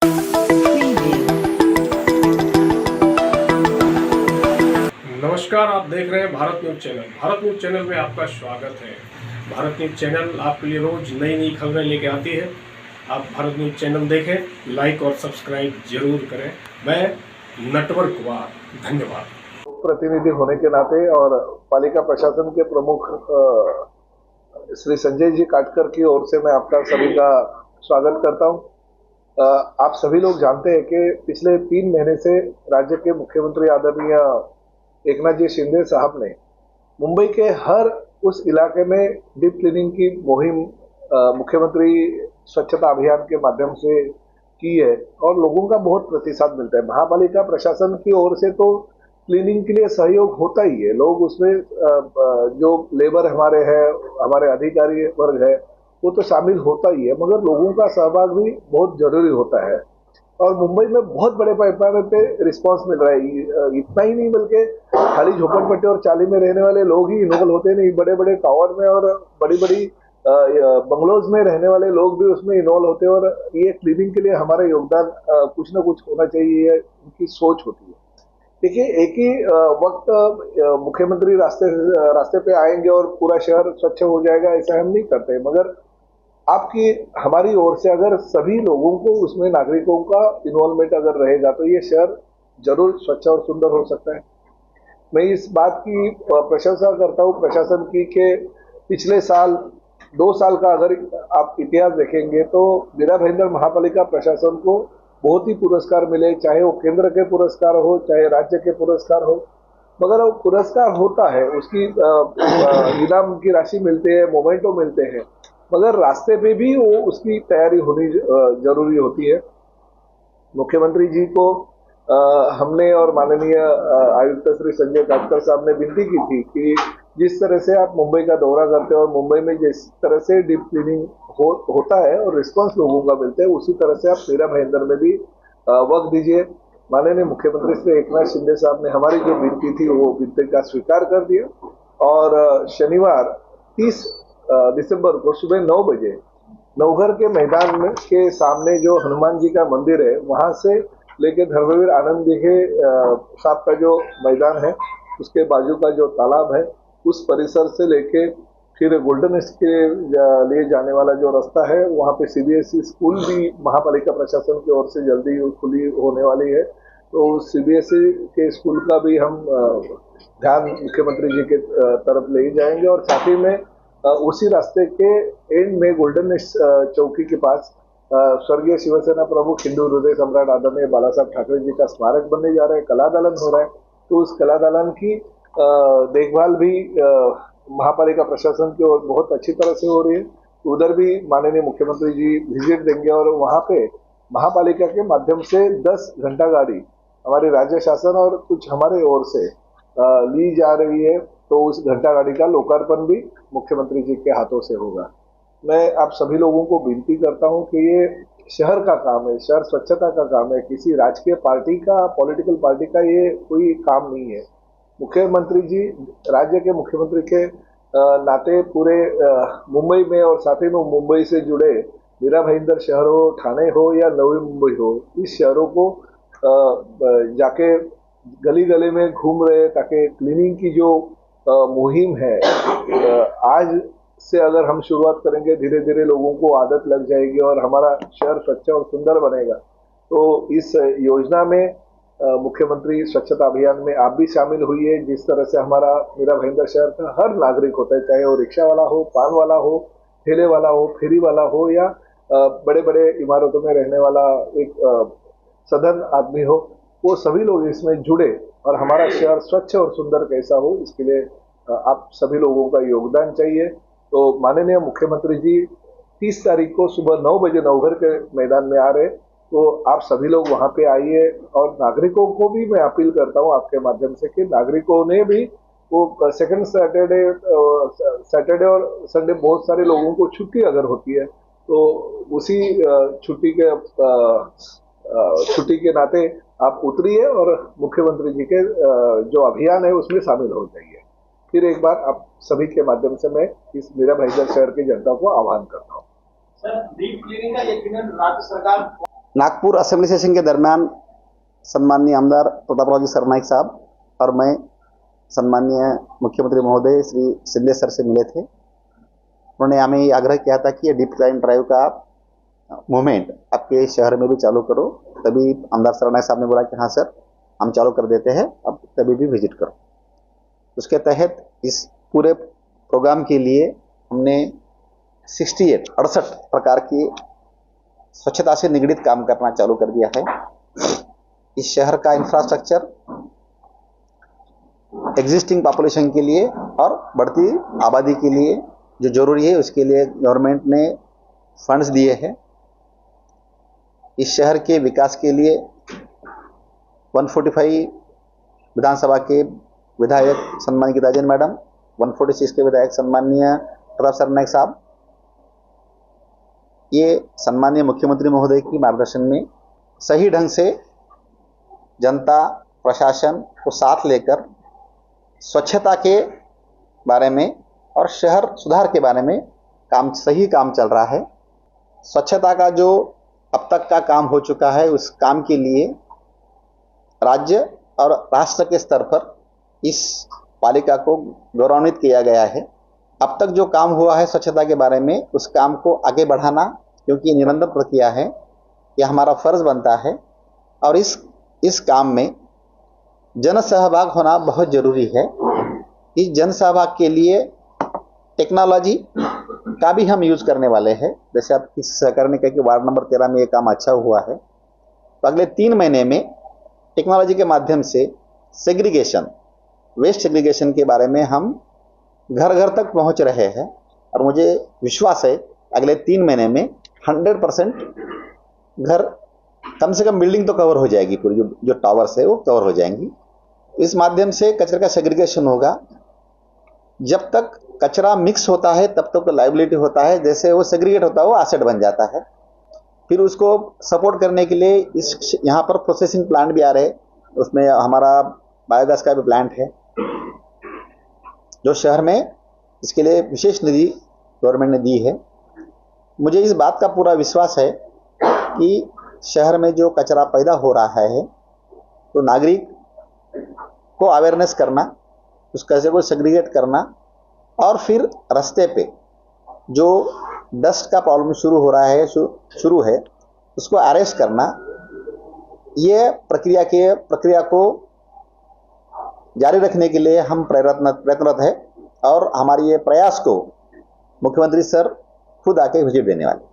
नमस्कार, आप देख रहे हैं Bharat news channel. Bharat news channel में आपका स्वागत है। भारत न्यूज चैनल आपके लिए रोज नई नई खबरें लेके आती है। आप भारत न्यूज चैनल देखें, लाइक और सब्सक्राइब जरूर करें। मैं नटवर कुमार, धन्यवाद। प्रतिनिधि होने के नाते और पालिका प्रशासन के प्रमुख श्री संजय जी काटकर की ओर से मैं आपका सभी का स्वागत करता हूं। आप सभी लोग जानते हैं कि पिछले 3 महीने से राज्य के मुख्यमंत्री आदरणीय एकनाथ जी शिंदे साहब ने मुंबई के हर उस इलाके में डीप क्लीनिंग की मुहिम मुख्यमंत्री स्वच्छता अभियान के माध्यम से की है और लोगों का बहुत प्रतिसाद मिलता है। महापालिका प्रशासन की ओर से तो क्लीनिंग के लिए सहयोग होता ही है, लोग उसमें जो लेबर हमारे अधिकारी वर्ग है वो तो शामिल होता ही है, मगर लोगों का सहभाग भी बहुत जरूरी होता है और मुंबई में बहुत बड़े पैमाने पे रिस्पांस मिल रहा है। इतना ही नहीं बल्कि खाली झोपड़पट्टी और चाली में रहने वाले लोग ही इन्वॉल्व होते नहीं, बड़े बड़े टावर में और बड़ी बड़ी बंगलोज में रहने वाले लोग भी उसमें इन्वॉल्व होते हैं और ये क्लीनिंग के लिए हमारा योगदान कुछ ना कुछ होना चाहिए, उनकी सोच होती है। देखिए, एक ही वक्त मुख्यमंत्री रास्ते पे आएंगे और पूरा शहर स्वच्छ हो जाएगा, ऐसा हम नहीं करते, मगर हमारी ओर से अगर सभी लोगों को उसमें नागरिकों का इन्वॉल्वमेंट अगर रहेगा तो ये शहर जरूर स्वच्छ और सुंदर हो सकता है। मैं इस बात की प्रशंसा करता हूँ प्रशासन की कि पिछले साल 2 साल का अगर आप इतिहास देखेंगे तो मीरा भाईंदर महापालिका प्रशासन को बहुत ही पुरस्कार मिले, चाहे वो केंद्र के पुरस्कार हो चाहे राज्य के पुरस्कार हो, मगर वो पुरस्कार होता है, उसकी इनाम की राशि मिलते हैं, मोमेंटो मिलते हैं, मगर रास्ते पे भी वो उसकी तैयारी होनी जरूरी होती है। मुख्यमंत्री जी को हमने और माननीय आयुक्त श्री संजय काटकर साहब ने विनती की थी कि जिस तरह से आप मुंबई का दौरा करते हैं और मुंबई में जिस तरह से डीप क्लीनिंग होता है और रिस्पांस लोगों का मिलता है, उसी तरह से आप मीरा भाईंदर में भी वक्त दीजिए। माननीय मुख्यमंत्री श्री एकनाथ शिंदे साहब ने हमारी जो विनती थी वो विनती का स्वीकार कर दिया और शनिवार 30 दिसंबर को सुबह 9 बजे नवघर के मैदान में के सामने जो हनुमान जी का मंदिर है वहां से लेके धर्मवीर आनंद दिघे साहब का जो मैदान है उसके बाजू का जो तालाब है उस परिसर से लेके फिर गोल्डन ईस्ट के लिए जाने वाला जो रास्ता है वहाँ पे सीबीएसई स्कूल भी महापालिका प्रशासन की ओर से जल्दी खुली होने वाली है, तो सीबीएसई के स्कूल का भी हम ध्यान मुख्यमंत्री जी के तरफ ले जाएंगे और साथ ही में उसी रास्ते के एंड में गोल्डन चौकी के पास स्वर्गीय शिवसेना प्रमुख हिंदू हृदय सम्राट आदरणीय बाला साहब ठाकरे जी का स्मारक बनने जा रहा है, कला दालन हो रहा है, तो उस कला दालन की देखभाल भी महापालिका प्रशासन की ओर बहुत अच्छी तरह से हो रही है। उधर भी माननीय मुख्यमंत्री जी विजिट देंगे और वहां पे महापालिका के माध्यम से 10 घंटा गाड़ी हमारे राज्य शासन और कुछ हमारे ओर से ली जा रही है, तो उस घंटा गाड़ी का लोकार्पण भी मुख्यमंत्री जी के हाथों से होगा। मैं आप सभी लोगों को विनती करता हूं कि ये शहर का काम है, शहर स्वच्छता का काम है, किसी राजकीय पार्टी का, पॉलिटिकल पार्टी का ये कोई काम नहीं है। मुख्यमंत्री जी राज्य के मुख्यमंत्री के नाते पूरे मुंबई में और साथ ही में मुंबई से जुड़े मीरा भाईंदर शहर हो, ठाणे हो या नवी मुंबई हो, इस शहरों को जाके गली गली में घूम रहे ताकि क्लीनिंग की जो मुहिम है आज से अगर हम शुरुआत करेंगे, धीरे धीरे लोगों को आदत लग जाएगी और हमारा शहर स्वच्छ और सुंदर बनेगा। तो इस योजना में मुख्यमंत्री स्वच्छता अभियान में आप भी शामिल हुई है। जिस तरह से हमारा मीरा भाईंदर शहर का हर नागरिक होता है, चाहे वो रिक्शा वाला हो, पान वाला हो, ठेले वाला हो, फेरी वाला हो या बड़े बड़े इमारतों में रहने वाला एक सधन आदमी हो, वो सभी लोग इसमें जुड़े और हमारा शहर स्वच्छ और सुंदर कैसा हो इसके लिए आप सभी लोगों का योगदान चाहिए। तो माननीय मुख्यमंत्री जी 30 तारीख को सुबह 9 बजे नवघर के मैदान में आ रहे, तो आप सभी लोग वहां पे आइए और नागरिकों को भी मैं अपील करता हूं आपके माध्यम से कि नागरिकों ने भी वो सेकंड सैटरडे और संडे बहुत सारे लोगों को छुट्टी अगर होती है तो उसी छुट्टी के नाते आप उतरिए और मुख्यमंत्री जी के जो अभियान है उसमें शामिल हो जाइए। फिर एक बार आप सभी के माध्यम से मैं इस मीरा भाईंदर शहर की जनता को आह्वान करता हूँ। सर, डीप क्लीनिंग का यकीनन राज्य सरकार नागपुर असेंबली सेशन के दरमियान सम्माननीय आमदार प्रतापराव जी सरनाईक साहब और मैं सम्माननीय मुख्यमंत्री महोदय श्री शिंदे सर से मिले थे। उन्होंने हमें ये आग्रह किया था कि ये डीप क्लाइन ड्राइव का मूवमेंट आपके शहर में भी चालू करो। तभी आमदार सरनाईक साहब ने बोला कि हाँ सर, हम चालू कर देते हैं, अब कभी भी विजिट करो। उसके तहत इस पूरे प्रोग्राम के लिए हमने 68 प्रकार की स्वच्छता से निगडित काम करना चालू कर दिया है। इस शहर का इंफ्रास्ट्रक्चर एग्जिस्टिंग पॉपुलेशन के लिए और बढ़ती आबादी के लिए जो जरूरी है उसके लिए गवर्नमेंट ने फंड्स दिए हैं। इस शहर के विकास के लिए 145 विधानसभा के विधायक सम्माननीय गीता जैन मैडम, 146 के विधायक सम्माननीय प्रताप सरनाईक साहब, ये सम्माननीय मुख्यमंत्री महोदय की मार्गदर्शन में सही ढंग से जनता प्रशासन को साथ लेकर स्वच्छता के बारे में और शहर सुधार के बारे में सही काम चल रहा है। स्वच्छता का जो अब तक का काम हो चुका है, उस काम के लिए राज्य और राष्ट्र के स्तर पर इस पालिका को गौरवान्वित किया गया है। अब तक जो काम हुआ है स्वच्छता के बारे में, उस काम को आगे बढ़ाना, क्योंकि ये निरंतर प्रक्रिया है, यह हमारा फर्ज बनता है। और इस काम में जन सहभाग होना बहुत जरूरी है। इस जन सहभाग के लिए टेक्नोलॉजी का भी हम यूज करने वाले हैं। जैसे आप किसी सहकर्मी कहा कि वार्ड नंबर 13 में ये काम अच्छा हुआ है, तो अगले 3 महीने में टेक्नोलॉजी के माध्यम से सेग्रीगेशन, वेस्ट सेग्रीगेशन के बारे में हम घर घर तक पहुंच रहे हैं। और मुझे विश्वास है अगले 3 महीने में 100% घर, कम से कम बिल्डिंग तो कवर हो जाएगी, पूरी जो टावर्स है वो कवर हो जाएंगी। इस माध्यम से कचरे का सेग्रीगेशन होगा। जब तक कचरा मिक्स होता है तब तक लायबिलिटी होता है, जैसे वो सेग्रीगेट होता है वो एसेट बन जाता है। फिर उसको सपोर्ट करने के लिए यहाँ पर प्रोसेसिंग प्लांट भी आ रहे हैं, उसमें हमारा बायोगैस का भी प्लांट है जो शहर में, इसके लिए विशेष निधि गवर्नमेंट ने दी है। मुझे इस बात का पूरा विश्वास है कि शहर में जो कचरा पैदा हो रहा है तो नागरिक को अवेयरनेस करना, उस कचरे को सेग्रीगेट करना, और फिर रास्ते पे जो डस्ट का प्रॉब्लम शुरू है उसको अरेस्ट करना, ये प्रक्रिया को जारी रखने के लिए हम प्रयत्नरत है। और हमारी ये प्रयास को मुख्यमंत्री सर खुद आके विजिट देने वाले।